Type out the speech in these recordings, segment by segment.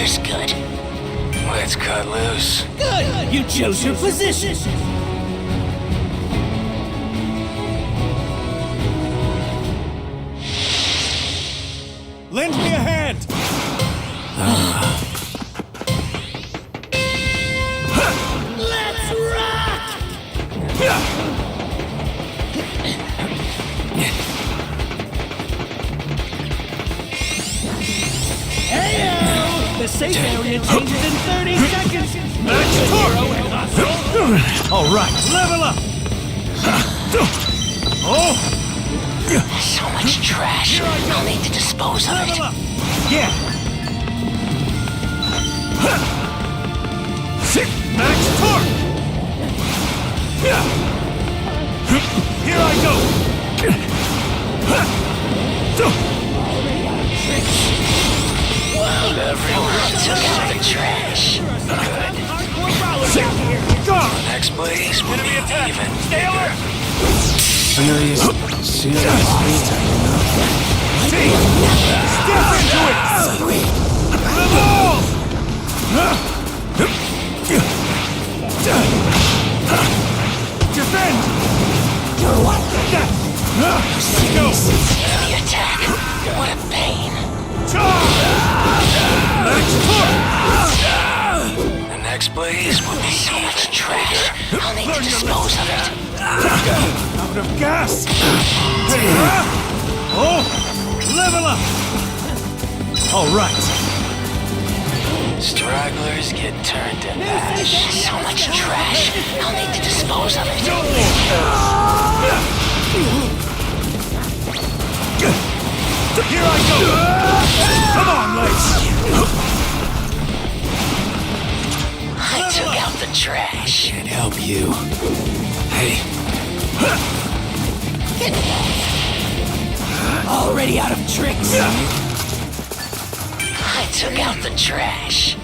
Here's good. Let's cut loose. Good! You chose your position! Lend me a hand! Let's rock! Heyo! The safe area changes in 30 seconds! Max torque! All right, level up! Oh! So much trash. I'll need to dispose of Level it. up! Yeah! Max torque! Here I go! Everyone took out the trash. Go! Next blaze will be even. Stay alert! Serious Step into it! Revolve! Defend! Let's go! The attack. What a pain. Max torque! The next blaze will be So much trash. I'll need to dispose of it. Out of gas! Oh! Level up! All right. stragglers get turned to ash. So much trash. I'll need to dispose of it. Here I go! Come on, Lex! I took out the trash. can't help you. Hey, Already out of tricks! I took out the trash.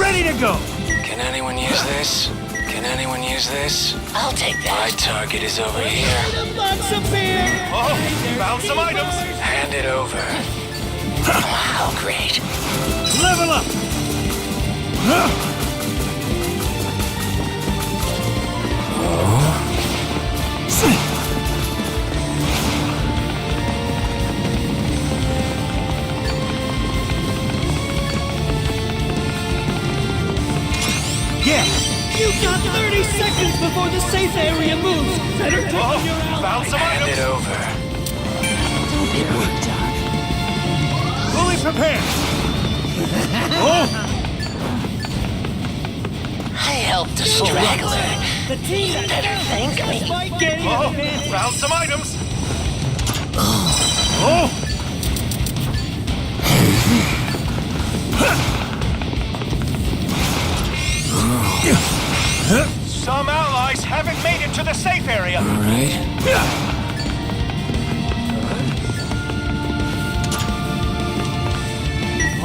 Ready to go! Can anyone use this? Can anyone use this? I'll take My that. target is over here. The box appeared! Oh, found some items! Hand it over. Wow, great. Level up! Yeah! You got 30 seconds before the safe area moves! Better take on your ally! Found some Hand it items! over. Fully prepared! Oh! I helped a straggler. The team You better thank me. getting an advantage! Found some items! Oh! Some allies haven't made it to the safe area! all right.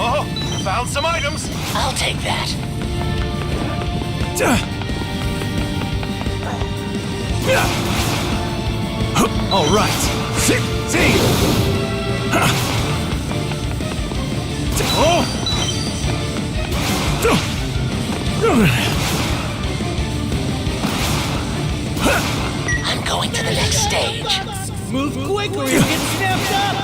Oh, found some items! I'll take that. All right. See. Oh. I'm going to the next stage. Move quick or you get snapped up!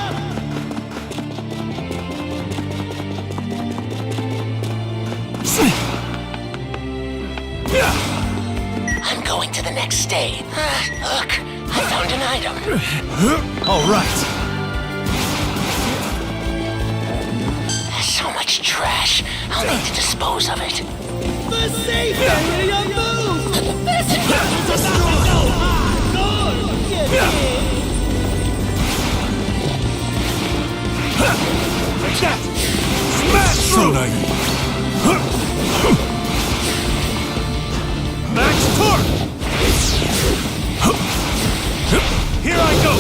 I'm going to the next stage. Look, I found an item. All right. So much trash. I'll need to dispose of it. The safe area moves! This is about to go hardcore! Like that. Smash through. Max torque. Here I go.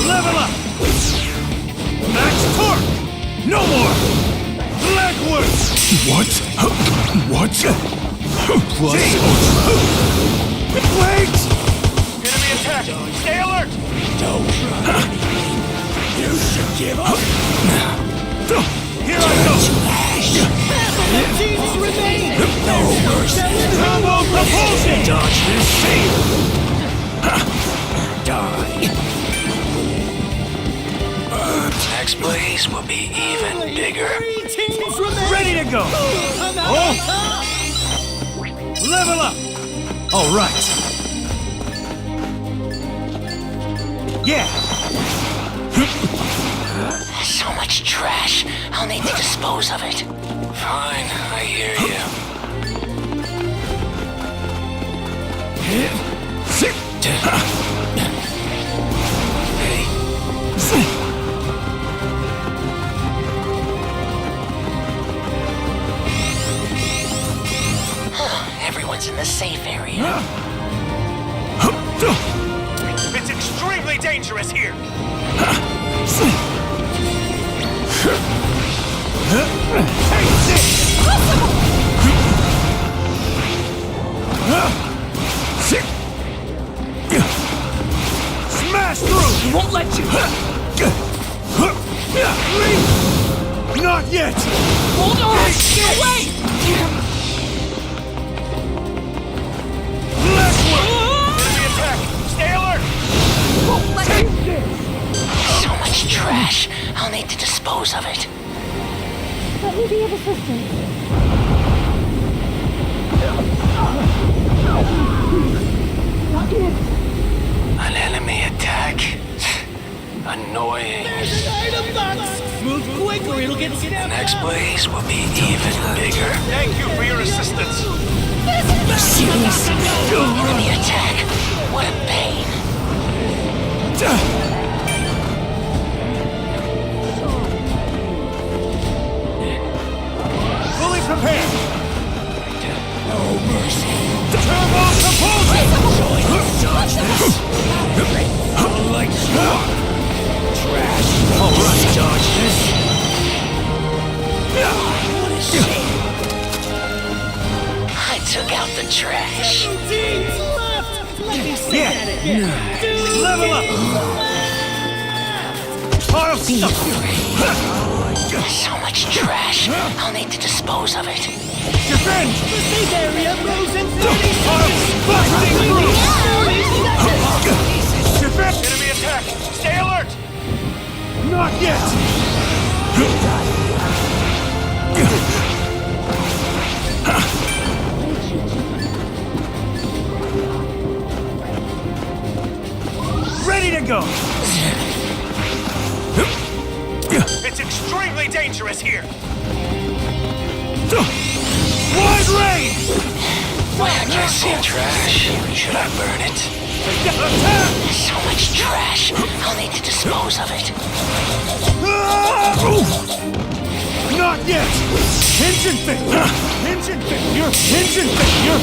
Level up. Max torque. No more. Legwork. What? What? Plus Wait. Enemy attack. Stay alert. You should give up! Here I go! Half of the teams remain! Turbo propulsion! Dodge this. Die. Next blaze will be even bigger. 3 teams remain! Ready to go! I'm out Oh. on top! Level up! All right. Yeah! So much trash. I'll need to dispose of it. Fine, I hear you. Everyone's in the safe area. It's extremely dangerous here! Take this! Smash through! He won't let you. Leave! Not yet! Hold on. Wait. Last one! Enemy attack! Stay alert! Won't let you. So much trash. I'll need to dispose of it. Let me be of assistance. An enemy attack? Annoying. There's an item box! Move quick or it'll get The snapped next out! blaze will be even bigger. Thank you for your assistance! Enemy attack. What a pain. Fully prepared! No mercy! Turbo propulsion! Like rock. Trash. All right. Dodge this. I took out the trash. 2 teams left! Let me see Yeah. at it! 2 Level up! Pile stuff! So much trash. I'll need to dispose of it. Defend! The safe area moves in 30 Pile busting through! 30 seconds! Defend! Enemy attack! Stay alert! Not yet! Ready to go! It's extremely dangerous here! Wide range! I see trash. Should I burn it? Attack! So much trash. I'll need to dispose of it. Not yet! Engine failure! Engine failure! Engine failure!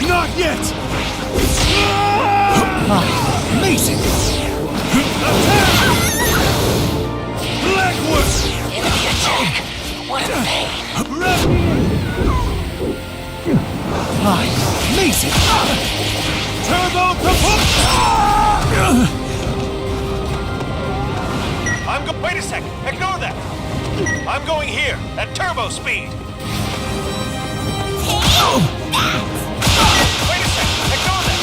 Not yet! Amazing. Attack! Blackwood! Enemy attack. What a pain. Amazing. Turbo propulsion! Wait a sec! Ignore that! I'm going here, at turbo speed! Wait a sec! Ignore that!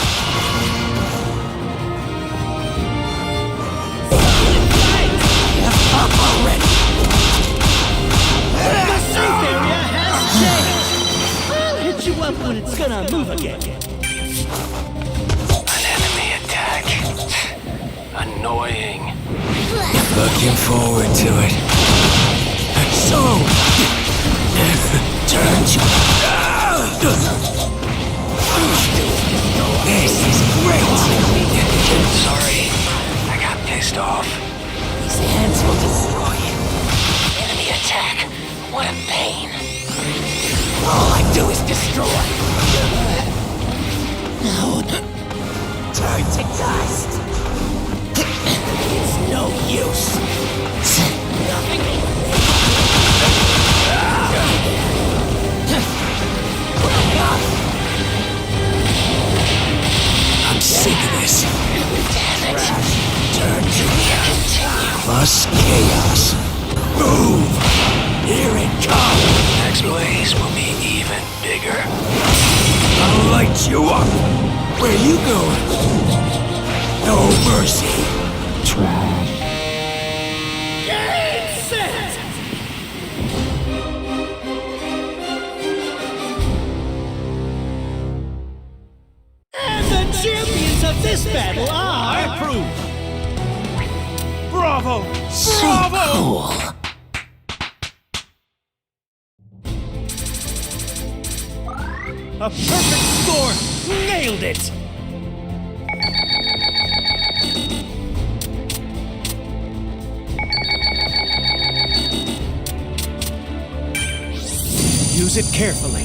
The safe area has changed! I'll hit you up when it's gonna move again. An enemy attack? Annoying. Looking forward to it. So, turn to. This is great. Sorry, I got pissed off. These hands will destroy you. Enemy attack. What a pain. All I do is destroy. No. Turn to dust. It's no use. I'm sick of this. Damn it. Turn to Continue. plus chaos. Move! Here it comes! Next blaze will be even bigger. I'll light you up! Where you going? No mercy! Game set! And the champions of this battle I are... approve. Bravo! So Bravo! cool. A perfect score! Nailed it! Use it carefully.